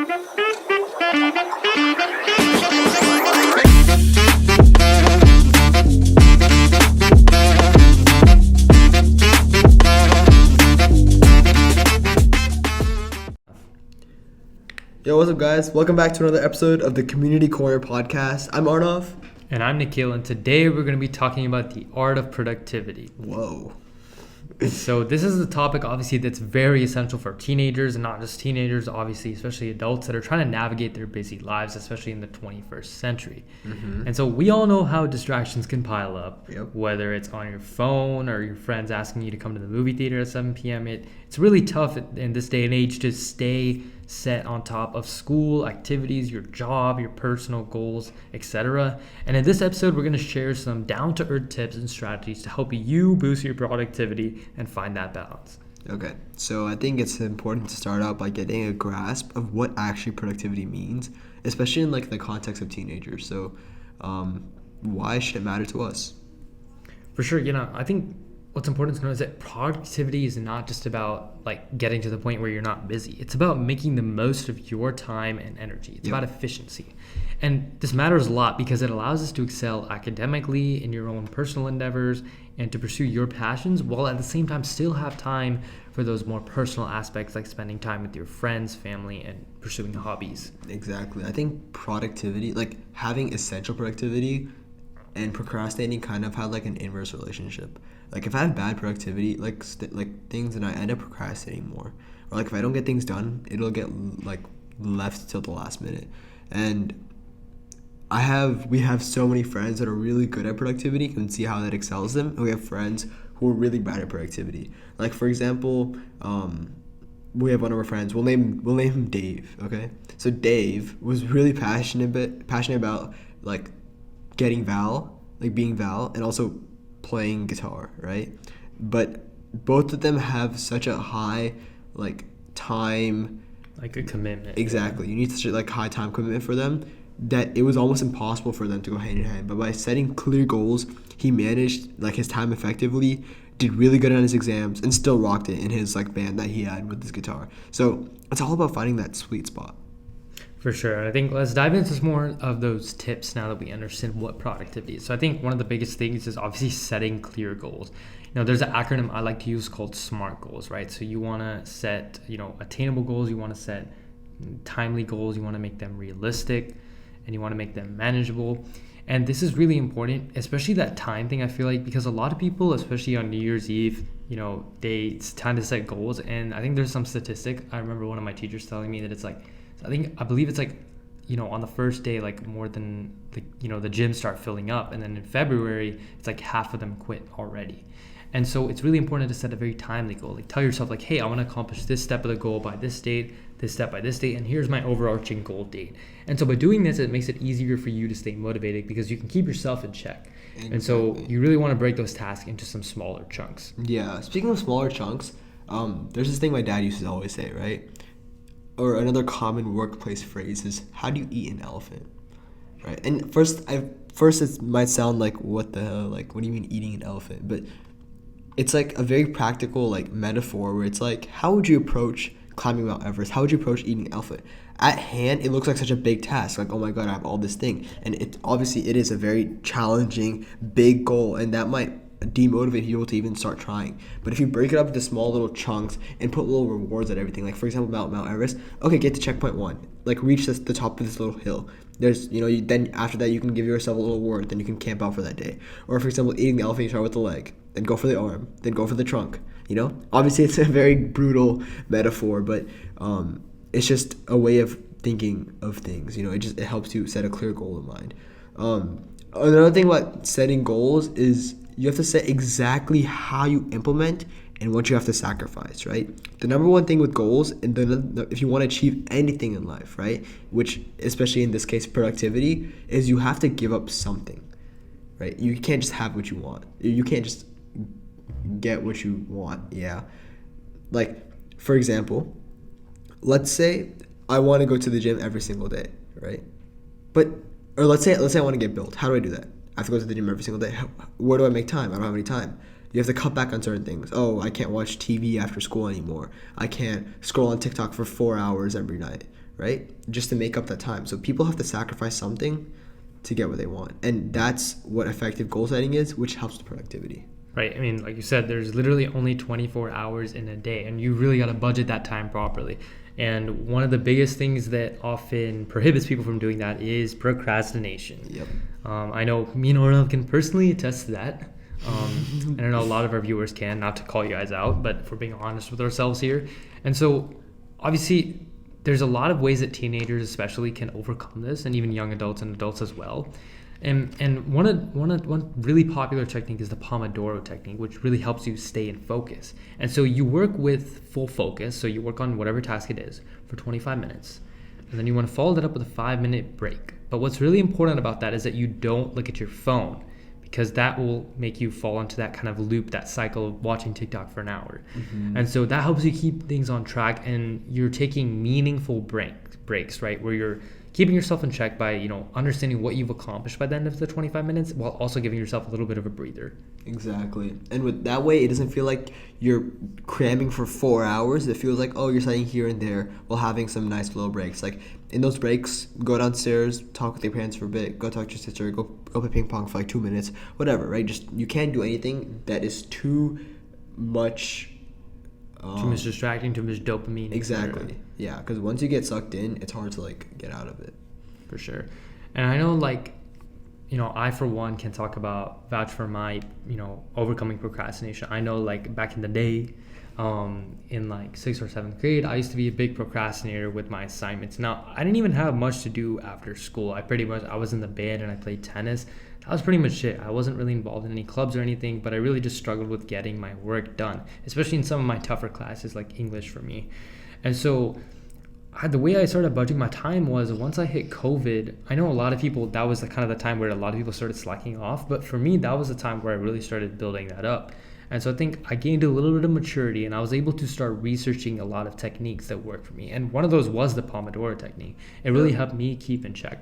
Yo, what's up, guys? Welcome back to another episode of the Community Corner podcast. I'm Arnav. And I'm Nikhil, and today we're going to be talking about the art of productivity. Whoa. So this is a topic, obviously, that's very essential for teenagers, and not just teenagers, obviously, especially adults that are trying to navigate their busy lives, especially in the 21st century. Mm-hmm. And so we all know how distractions can pile up, whether it's on your phone or your friends asking you to come to the movie theater at 7 p.m. It's really tough in this day and age to stay set on top of school, activities, your job, your personal goals, etc. And in this episode, we're going to share some down-to-earth tips and strategies to help you boost your productivity and find that balance. Okay, so I think it's important to start out by getting a grasp of what actually productivity means, especially in the context of teenagers. So why should it matter to us? For sure, I think what's important to know is that productivity is not just about getting to the point where you're not busy. It's about making the most of your time and energy. It's about efficiency. And this matters a lot because it allows us to excel academically in your own personal endeavors and to pursue your passions while at the same time still have time for those more personal aspects like spending time with your friends, family, and pursuing hobbies. Exactly. I think productivity, having essential productivity and procrastinating kind of had an inverse relationship. If I have bad productivity, things, and I end up procrastinating more. Or if I don't get things done, it'll get left till the last minute. And we have so many friends that are really good at productivity. You can see how that excels them. And we have friends who are really bad at productivity. For example, we have one of our friends. We'll name him Dave. Okay, so Dave was really passionate about getting Val, being Val, and also playing guitar, right? But both of them have such a high time, a commitment. Exactly. You need such a high time commitment for them that it was almost impossible for them to go hand in hand. But by setting clear goals, he managed his time effectively, did really good on his exams, and still rocked it in his band that he had with his guitar. So it's all about finding that sweet spot. For sure. I think let's dive into some more of those tips now that we understand what productivity is. So I think one of the biggest things is obviously setting clear goals. There's an acronym I like to use called SMART goals, right? So you want to set, attainable goals, you want to set timely goals, you want to make them realistic, and you want to make them manageable. And this is really important, especially that time thing, I feel because a lot of people, especially on New Year's Eve, it's time to set goals. And I think there's some statistic. I remember one of my teachers telling me that it's I believe it's on the first day, more than the gyms start filling up. And then in February, it's half of them quit already. And so it's really important to set a very timely goal. Tell yourself hey, I want to accomplish this step of the goal by this date, this step by this date, and here's my overarching goal date. And so by doing this, it makes it easier for you to stay motivated because you can keep yourself in check. Exactly. And so you really want to break those tasks into some smaller chunks. Yeah. Speaking of smaller chunks, there's this thing my dad used to always say, right? Or another common workplace phrase is, how do you eat an elephant? Right? And first it might sound what the hell? What do you mean eating an elephant? But it's a very practical metaphor where it's how would you approach climbing Mount Everest? How would you approach eating an elephant? At hand, it looks like such a big task. Oh my God, I have all this thing. And it is a very challenging, big goal, and that might demotivate people to even start trying. But if you break it up into small little chunks and put little rewards at everything, for example, Mount Everest, okay, get to checkpoint 1, reach the top of this little hill. There's, then after that you can give yourself a little reward, then you can camp out for that day. Or for example, eating the elephant, you start with the leg, then go for the arm, then go for the trunk. Obviously it's a very brutal metaphor, but it's just a way of thinking of things. It helps you set a clear goal in mind. Another thing about setting goals is you have to set exactly how you implement and what you have to sacrifice, right? The number one thing with goals, and if you want to achieve anything in life, right, which especially in this case productivity, is you have to give up something, right? You can't just have what you want. You can't just get what you want. Yeah. For example, let's say I want to go to the gym every single day, right? Or let's say I want to get built. How do I do that? I have to go to the gym every single day. Where do I make time? I don't have any time. You have to cut back on certain things. Oh, I can't watch TV after school anymore. I can't scroll on TikTok for 4 hours every night, right? Just to make up that time. So people have to sacrifice something to get what they want. And that's what effective goal setting is, which helps with productivity. Right. I mean, like you said, there's literally only 24 hours in a day, and you really got to budget that time properly. And one of the biggest things that often prohibits people from doing that is procrastination. Yep. I know me and Orlov can personally attest to that. And I know a lot of our viewers can, not to call you guys out, but if we're being honest with ourselves here. And so, obviously, there's a lot of ways that teenagers especially can overcome this, and even young adults and adults as well. And one really popular technique is the Pomodoro technique, which really helps you stay in focus. And so you work with full focus. So you work on whatever task it is for 25 minutes. And then you want to follow that up with a 5-minute break. But what's really important about that is that you don't look at your phone, because that will make you fall into that kind of loop, that cycle of watching TikTok for an hour. Mm-hmm. And so that helps you keep things on track, and you're taking meaningful breaks, right? Where you're keeping yourself in check by, understanding what you've accomplished by the end of the 25 minutes while also giving yourself a little bit of a breather. Exactly. And with that way, it doesn't feel like you're cramming for 4 hours. It feels like, you're sitting here and there while having some nice little breaks. Like in those breaks, go downstairs, talk with your parents for a bit, go talk to your sister, go play ping pong for like 2 minutes, whatever, right? Just, you can't do anything that is too much distracting, too much dopamine. Exactly. Yeah, because once you get sucked in, it's hard to get out of it. For sure. And I know I for one can vouch for my, overcoming procrastination. I know back in the day, in 6th or 7th grade, I used to be a big procrastinator with my assignments. Now, I didn't even have much to do after school. I was in the band and I played tennis. That was pretty much it. I wasn't really involved in any clubs or anything, but I really just struggled with getting my work done, especially in some of my tougher classes like English for me. And so the way I started budgeting my time was once I hit COVID. I know a lot of people, that was the time where a lot of people started slacking off, but for me, that was the time where I really started building that up. And so I think I gained a little bit of maturity, and I was able to start researching a lot of techniques that work for me. And one of those was the Pomodoro technique. It really helped me keep in check.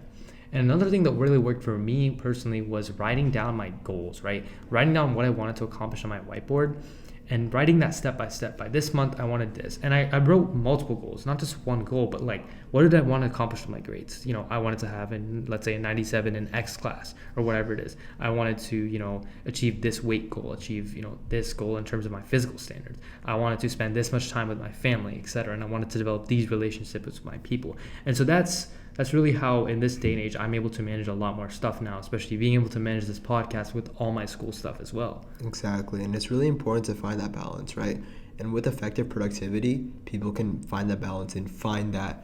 And another thing that really worked for me personally was writing down my goals, right? Writing down what I wanted to accomplish on my whiteboard and writing that step by step. By this month, I wanted this. And I wrote multiple goals, not just one goal, but what did I want to accomplish with my grades? I wanted to have, let's say, a 97 in X class or whatever it is. I wanted to, achieve this weight goal, achieve, this goal in terms of my physical standards. I wanted to spend this much time with my family, etc. And I wanted to develop these relationships with my people. And so that's really how, in this day and age, I'm able to manage a lot more stuff now, especially being able to manage this podcast with all my school stuff as well. Exactly. And it's really important to find that balance, right? And with effective productivity, people can find that balance and find that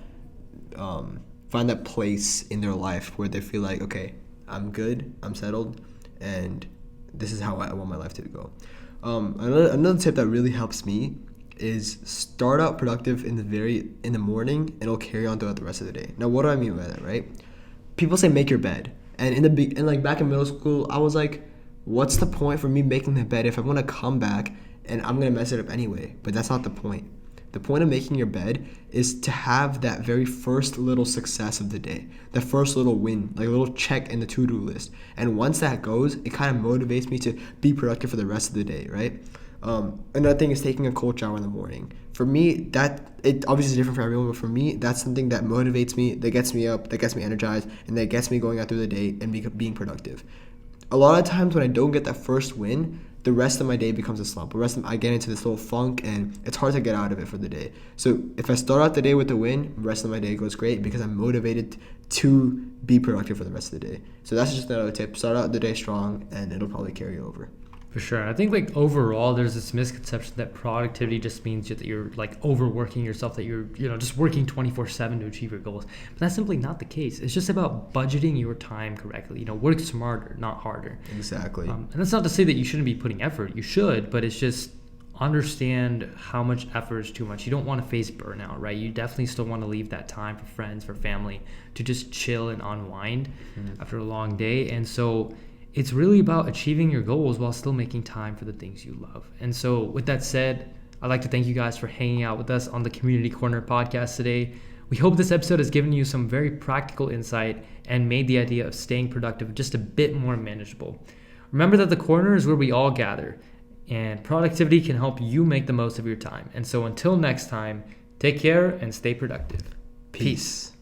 place in their life where they feel like, okay, I'm good, I'm settled, and this is how I want my life to go. Another tip that really helps me is start out productive in the morning, and it'll carry on throughout the rest of the day. Now, what do I mean by that, right? People say make your bed, and back in middle school, I was like, what's the point for me making the bed if I'm gonna come back and I'm gonna mess it up anyway? But that's not the point. The point of making your bed is to have that very first little success of the day, the first little win, like a little check in the to-do list. And once that goes, it kind of motivates me to be productive for the rest of the day, right? Another thing is taking a cold shower in the morning. For me, it obviously is different for everyone, but for me, that's something that motivates me, that gets me up, that gets me energized, and that gets me going out through the day and being productive. A lot of times when I don't get that first win, the rest of my day becomes a slump. I get into this little funk, and it's hard to get out of it for the day. So if I start out the day with a win, the rest of my day goes great because I'm motivated to be productive for the rest of the day. So that's just another tip. Start out the day strong, and it'll probably carry over. For sure. I think overall there's this misconception that productivity just means that you're overworking yourself, that you're just working 24/7 to achieve your goals. But that's simply not the case. It's just about budgeting your time correctly. Work smarter, not harder. Exactly. And that's not to say that you shouldn't be putting effort. You should, but it's just understand how much effort is too much. You don't want to face burnout, right? You definitely still want to leave that time for friends, for family, to just chill and unwind after a long day. And so it's really about achieving your goals while still making time for the things you love. And so with that said, I'd like to thank you guys for hanging out with us on the Community Corner podcast today. We hope this episode has given you some very practical insight and made the idea of staying productive just a bit more manageable. Remember that the corner is where we all gather. And productivity can help you make the most of your time. And so until next time, take care and stay productive. Peace.